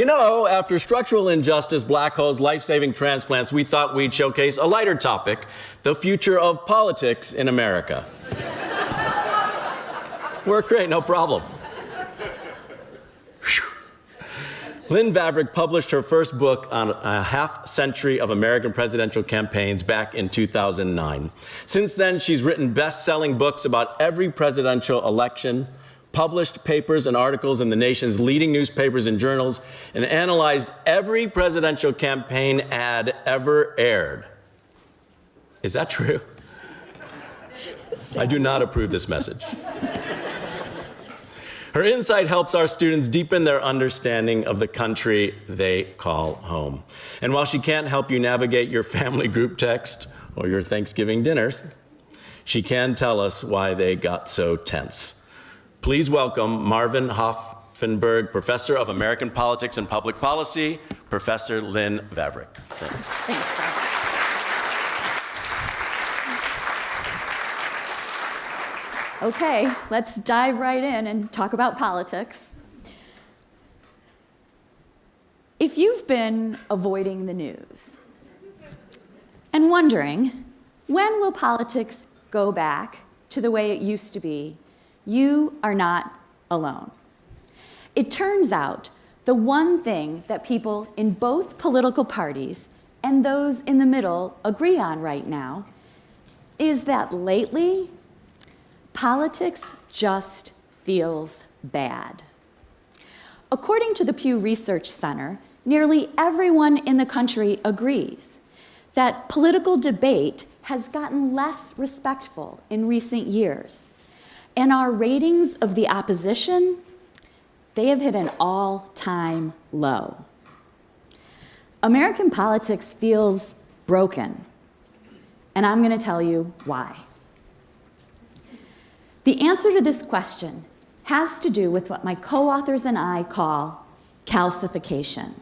You know, after structural injustice, black holes, life-saving transplants, we thought we'd showcase a lighter topic, the future of politics in America. Work great, no problem. Lynn Vavreck published her first book on a half-century of American presidential campaigns back in 2009. Since then, she's written best-selling books about every presidential election, published papers and articles in the nation's leading newspapers and journals, and analyzed every presidential campaign ad ever aired. Is that true? I do not approve this message. Her insight helps our students deepen their understanding of the country they call home. And while she can't help you navigate your family group text or your Thanksgiving dinners, she can tell us why they got so tense. Please welcome Marvin Hoffenberg, Professor of American Politics and Public Policy, Professor Lynn Vavreck. Thanks, Bob. Okay, let's dive right in and talk about politics. If you've been avoiding the news and wondering, when will politics go back to the way it used to be, you are not alone. It turns out the one thing that people in both political parties and those in the middle agree on right now is that lately, politics just feels bad. According to the Pew Research Center, nearly everyone in the country agrees that political debate has gotten less respectful in recent years. And our ratings of the opposition, they have hit an all-time low. American politics feels broken, and I'm going to tell you why. The answer to this question has to do with what my co-authors and I call calcification.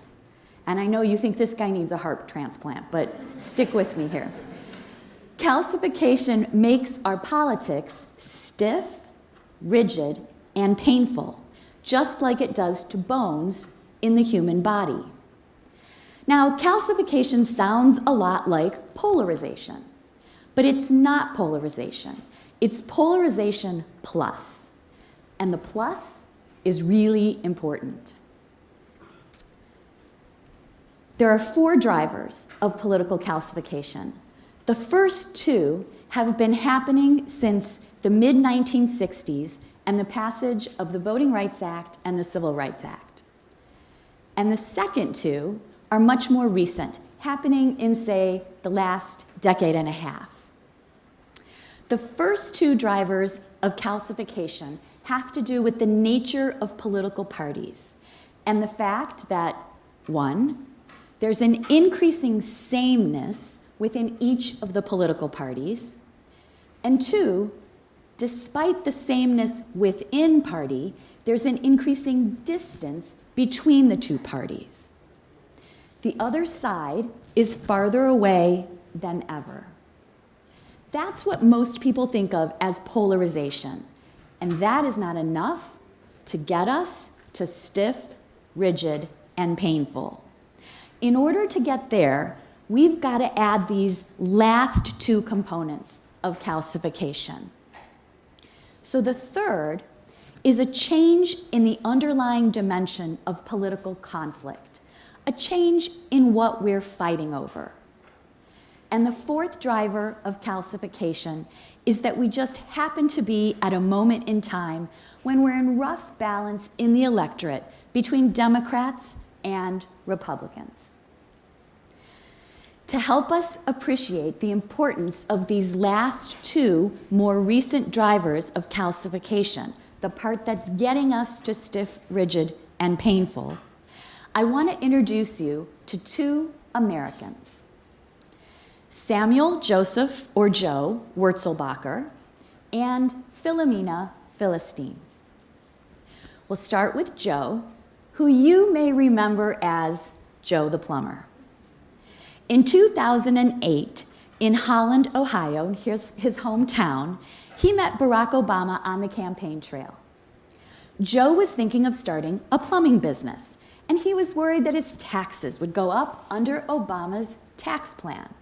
And I know you think this guy needs a heart transplant, but stick with me here. Calcification makes our politics stiff, rigid, and painful, just like it does to bones in the human body. Now, calcification sounds a lot like polarization, but it's not polarization. It's polarization plus, and the plus is really important. There are 4 drivers of political calcification. The first 2 have been happening since the mid-1960s and the passage of the Voting Rights Act and the Civil Rights Act. And the second 2 are much more recent, happening in, say, the last decade and a half. The first 2 drivers of calcification have to do with the nature of political parties and the fact that, 1, there's an increasing sameness within each of the political parties, and 2, despite the sameness within party, there's an increasing distance between the 2 parties. The other side is farther away than ever. That's what most people think of as polarization, and that is not enough to get us to stiff, rigid, and painful. In order to get there, we've got to add these last 2 components of calcification. So the third is a change in the underlying dimension of political conflict, a change in what we're fighting over. And the fourth driver of calcification is that we just happen to be at a moment in time when we're in rough balance in the electorate between Democrats and Republicans. To help us appreciate the importance of these last 2 more recent drivers of calcification, the part that's getting us to stiff, rigid, and painful, I want to introduce you to 2 Americans. Samuel Joseph, or Joe, Wurzelbacher, and Philomena Philistine. We'll start with Joe, who you may remember as Joe the Plumber. In 2008, in Holland, Ohio, here's his hometown, he met Barack Obama on the campaign trail. Joe was thinking of starting a plumbing business, and he was worried that his taxes would go up under Obama's tax plan.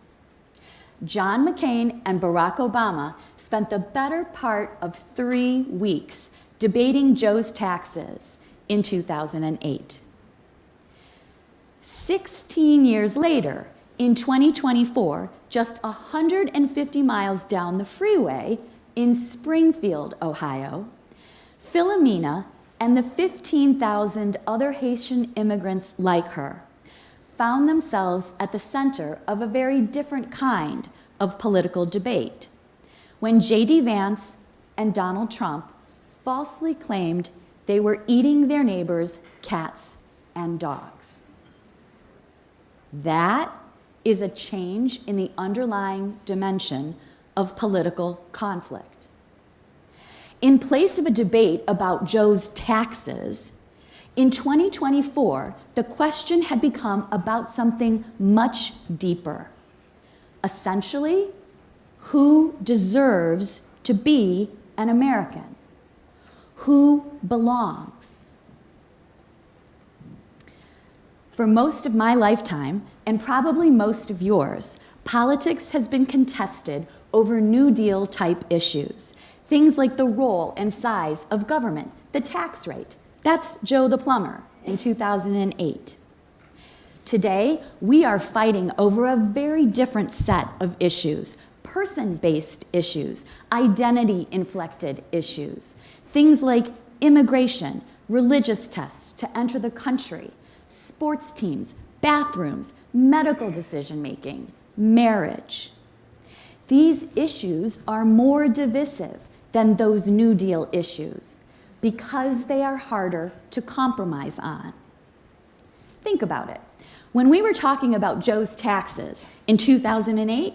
John McCain and Barack Obama spent the better part of 3 weeks debating Joe's taxes in 2008. 16 years later, in 2024, just 150 miles down the freeway in Springfield, Ohio, Philomena and the 15,000 other Haitian immigrants like her found themselves at the center of a very different kind of political debate when J.D. Vance and Donald Trump falsely claimed they were eating their neighbors' cats and dogs. That is a change in the underlying dimension of political conflict. In place of a debate about Joe's taxes, in 2024, the question had become about something much deeper. Essentially, who deserves to be an American? Who belongs? For most of my lifetime, and probably most of yours, politics has been contested over New Deal type issues. Things like the role and size of government, the tax rate. That's Joe the plumber in 2008. Today, we are fighting over a very different set of issues, person-based issues, identity-inflected issues. Things like immigration, religious tests to enter the country, sports teams, bathrooms, medical decision-making, marriage. These issues are more divisive than those New Deal issues because they are harder to compromise on. Think about it. When we were talking about Joe's taxes in 2008,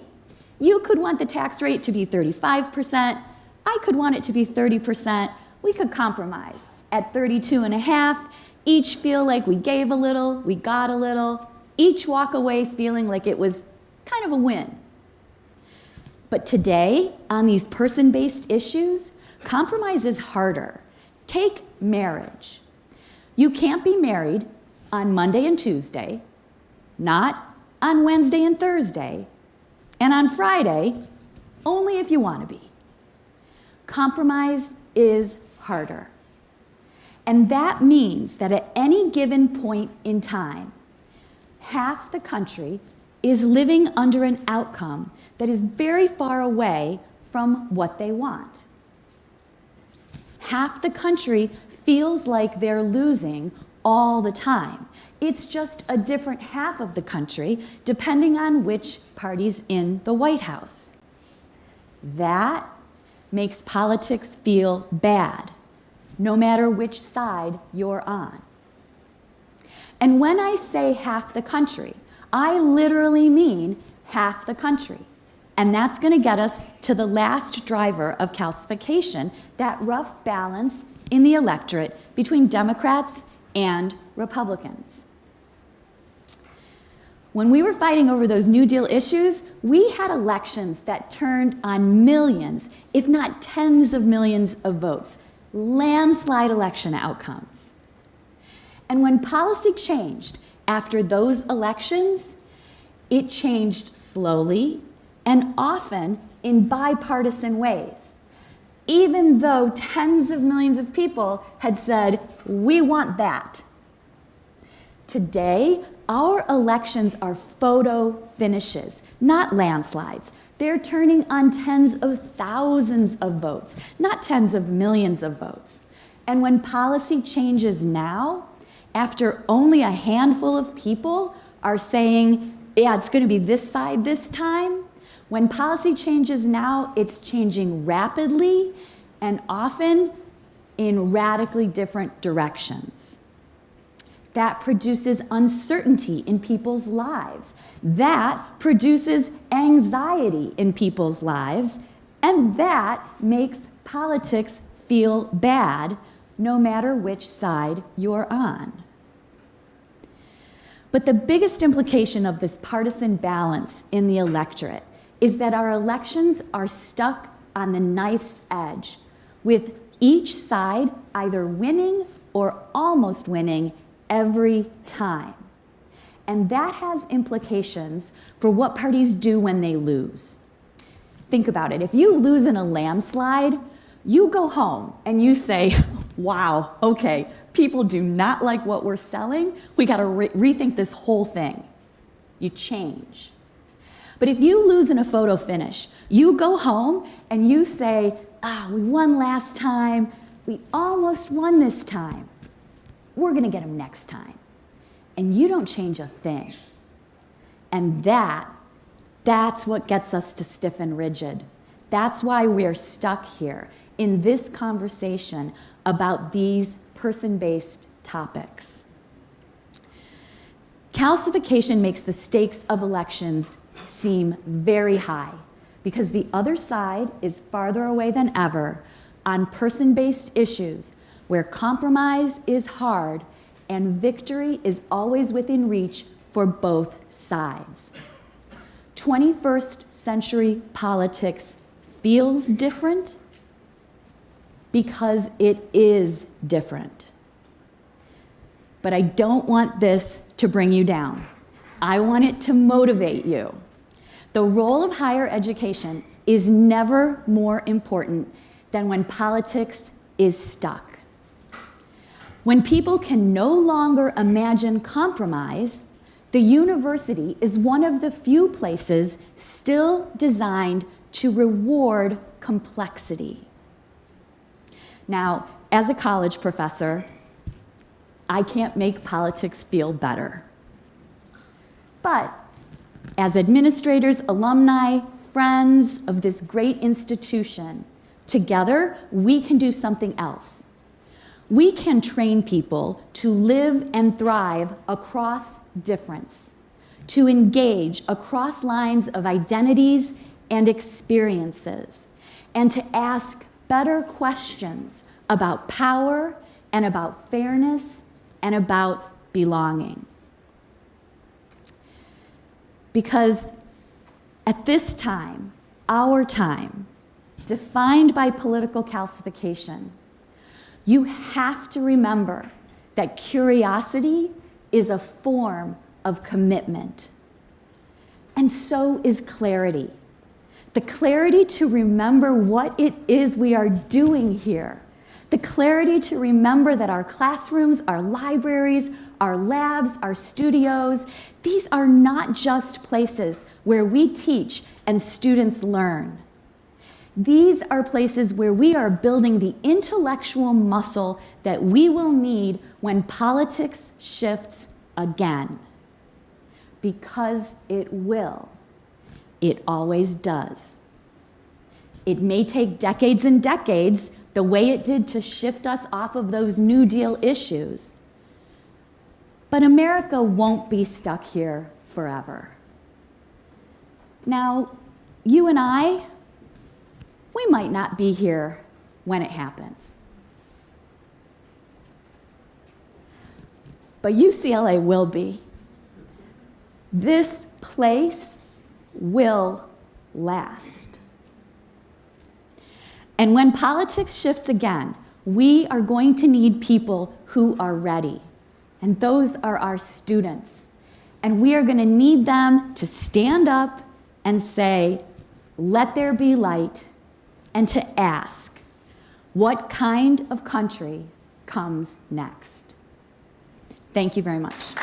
you could want the tax rate to be 35%, I could want it to be 30%, we could compromise at 32.5%, each feel like we gave a little, we got a little, each walk away feeling like it was kind of a win. But today, on these person-based issues, compromise is harder. Take marriage. You can't be married on Monday and Tuesday, not on Wednesday and Thursday, and on Friday, only if you want to be. Compromise is harder. And that means that at any given point in time, half the country is living under an outcome that is very far away from what they want. Half the country feels like they're losing all the time. It's just a different half of the country, depending on which party's in the White House. That makes politics feel bad, no matter which side you're on. And when I say half the country, I literally mean half the country. And that's going to get us to the last driver of calcification, that rough balance in the electorate between Democrats and Republicans. When we were fighting over those New Deal issues, we had elections that turned on millions, if not tens of millions of votes, landslide election outcomes. And when policy changed after those elections, it changed slowly and often in bipartisan ways, even though tens of millions of people had said, we want that. Today, our elections are photo finishes, not landslides. They're turning on tens of thousands of votes, not tens of millions of votes. And when policy changes now, after only a handful of people are saying, yeah, it's going to be this side this time, when policy changes now, it's changing rapidly and often in radically different directions. That produces uncertainty in people's lives. That produces anxiety in people's lives. And that makes politics feel bad, no matter which side you're on. But the biggest implication of this partisan balance in the electorate is that our elections are stuck on the knife's edge, with each side either winning or almost winning every time. And that has implications for what parties do when they lose. Think about it. If you lose in a landslide, you go home and you say, wow, okay, people do not like what we're selling. We got to rethink this whole thing. You change. But if you lose in a photo finish, you go home and you say, we won last time. We almost won this time. We're going to get them next time. And you don't change a thing. And that's what gets us to stiff and rigid. That's why we're stuck here in this conversation about these person-based topics. Calcification makes the stakes of elections seem very high because the other side is farther away than ever on person-based issues where compromise is hard and victory is always within reach for both sides. 21st century politics feels different because it is different. But I don't want this to bring you down. I want it to motivate you. The role of higher education is never more important than when politics is stuck. When people can no longer imagine compromise, the university is one of the few places still designed to reward complexity. Now, as a college professor, I can't make politics feel better. But as administrators, alumni, friends of this great institution, together we can do something else. We can train people to live and thrive across difference, to engage across lines of identities and experiences, and to ask better questions about power and about fairness and about belonging. Because at this time, our time, defined by political calcification, you have to remember that curiosity is a form of commitment. And so is clarity. The clarity to remember what it is we are doing here. The clarity to remember that our classrooms, our libraries, our labs, our studios, these are not just places where we teach and students learn. These are places where we are building the intellectual muscle that we will need when politics shifts again. Because it will. It always does. It may take decades and decades, the way it did to shift us off of those New Deal issues. But America won't be stuck here forever. Now, you and I, we might not be here when it happens. But UCLA will be. This place will last. And when politics shifts again, we are going to need people who are ready. And those are our students. And we are going to need them to stand up and say, let there be light, and to ask, what kind of country comes next? Thank you very much.